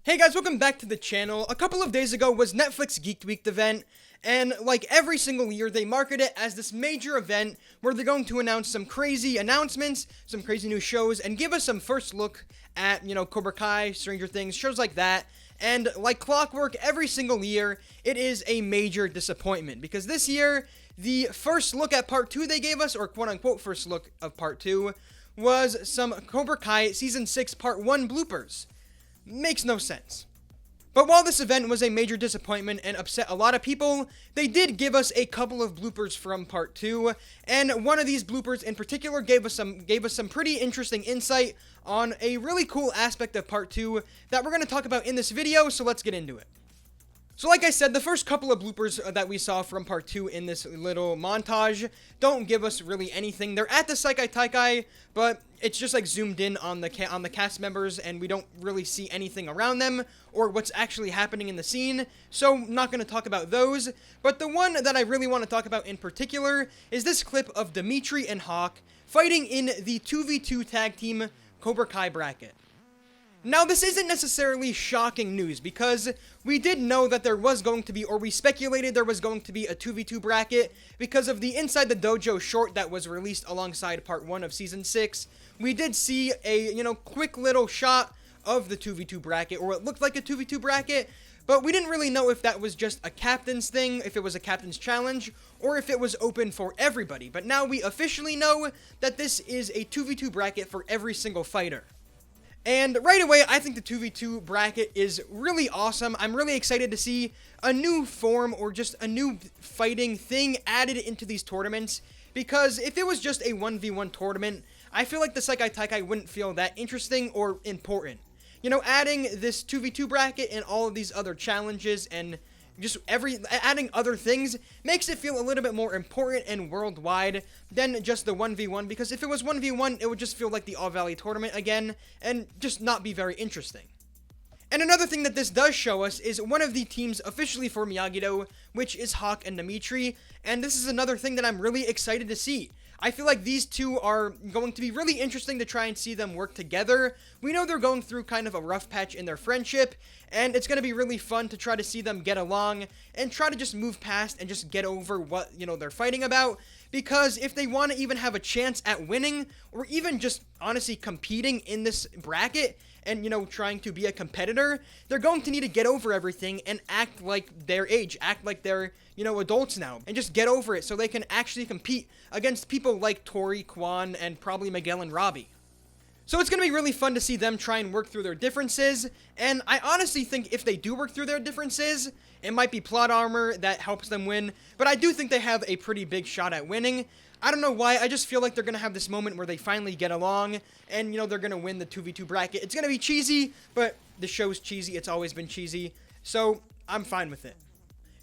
Hey guys, welcome back to the channel. A couple of days ago was Netflix Geek Week event, and like every single year, they market it as this major event where they're going to announce some crazy announcements, some crazy new shows, and give us some first look at, Cobra Kai, Stranger Things, shows like that. And like clockwork, every single year, it is a major disappointment, because this year, the first look at part 2 they gave us, or quote-unquote first look of part 2, was some Cobra Kai Season 6 Part 1 bloopers. Makes no sense. But while this event was a major disappointment and upset a lot of people, they did give us a couple of bloopers from part 2, and one of these bloopers in particular gave us some pretty interesting insight on a really cool aspect of part 2 that we're going to talk about in this video, so let's get into it. So like I said, the first couple of bloopers that we saw from part 2 in this little montage don't give us really anything. They're at the Seikai Taikai, but it's just like zoomed in on the cast members, and we don't really see anything around them or what's actually happening in the scene, so not going to talk about those. But the one that I really want to talk about in particular is this clip of Nitri and Hawk fighting in the 2v2 tag team Cobra Kai bracket. Now, this isn't necessarily shocking news, because we did know that there was going to be, or we speculated there was going to be a 2v2 bracket because of the Inside the Dojo short that was released alongside part 1 of Season 6. We did see a, quick little shot of the 2v2 bracket, or it looked like a 2v2 bracket, but we didn't really know if that was just a captain's thing, if it was a captain's challenge, or if it was open for everybody. But now we officially know that this is a 2v2 bracket for every single fighter. And right away, I think the 2v2 bracket is really awesome. I'm really excited to see a new form or just a new fighting thing added into these tournaments, because if it was just a 1v1 tournament, I feel like the Seikai Taikai wouldn't feel that interesting or important. Adding this 2v2 bracket and all of these other challenges and just adding other things makes it feel a little bit more important and worldwide than just the 1v1, because if it was 1v1, it would just feel like the All Valley tournament again and just not be very interesting. And another thing that this does show us is one of the teams officially for Miyagi-Do, which is Hawk and Nitri, and this is another thing that I'm really excited to see. I feel like these two are going to be really interesting to try and see them work together. We know they're going through kind of a rough patch in their friendship, and it's going to be really fun to try to see them get along and try to just move past and just get over what, they're fighting about. Because if they want to even have a chance at winning, or even just honestly competing in this bracket, and, trying to be a competitor, they're going to need to get over everything and act like their age, act like they're, adults now, and just get over it so they can actually compete against people like Tori, Kwan, and probably Miguel and Robbie. So it's going to be really fun to see them try and work through their differences, and I honestly think if they do work through their differences, it might be plot armor that helps them win, but I do think they have a pretty big shot at winning. I don't know why, I just feel like they're going to have this moment where they finally get along, and, they're going to win the 2v2 bracket. It's going to be cheesy, but the show's cheesy, it's always been cheesy, so I'm fine with it.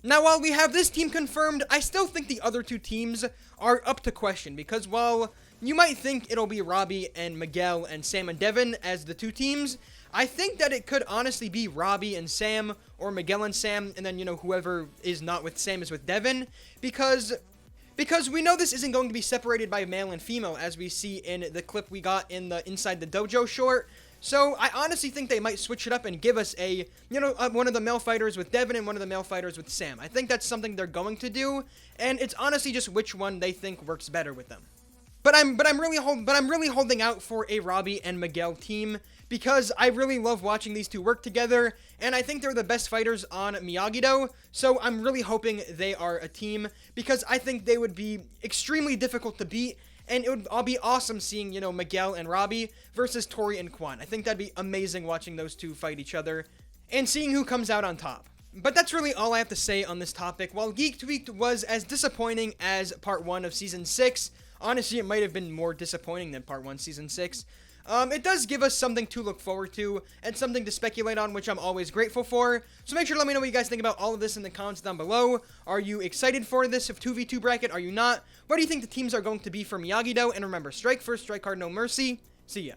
Now, while we have this team confirmed, I still think the other two teams are up to question, because while you might think it'll be Robbie and Miguel and Sam and Devin as the two teams, I think that it could honestly be Robbie and Sam, or Miguel and Sam, and then, whoever is not with Sam is with Devin, because we know this isn't going to be separated by male and female, as we see in the clip we got in the Inside the Dojo short. So I honestly think they might switch it up and give us a, one of the male fighters with Devin and one of the male fighters with Sam. I think that's something they're going to do, and it's honestly just which one they think works better with them. But I'm really holding out for a Robbie and Miguel team, because I really love watching these two work together, and I think they're the best fighters on Miyagi-Do, so I'm really hoping they are a team, because I think they would be extremely difficult to beat, and it would all be awesome seeing, Miguel and Robbie versus Tori and Kwan. I think that'd be amazing watching those two fight each other, and seeing who comes out on top. But that's really all I have to say on this topic. While Geek Week was as disappointing as part 1 of Season 6, honestly, it might have been more disappointing than part 1 Season 6. It does give us something to look forward to and something to speculate on, which I'm always grateful for. So make sure to let me know what you guys think about all of this in the comments down below. Are you excited for this 2v2 bracket? Are you not? What do you think the teams are going to be for Miyagi-Do? And remember, strike first, strike hard, no mercy. See ya.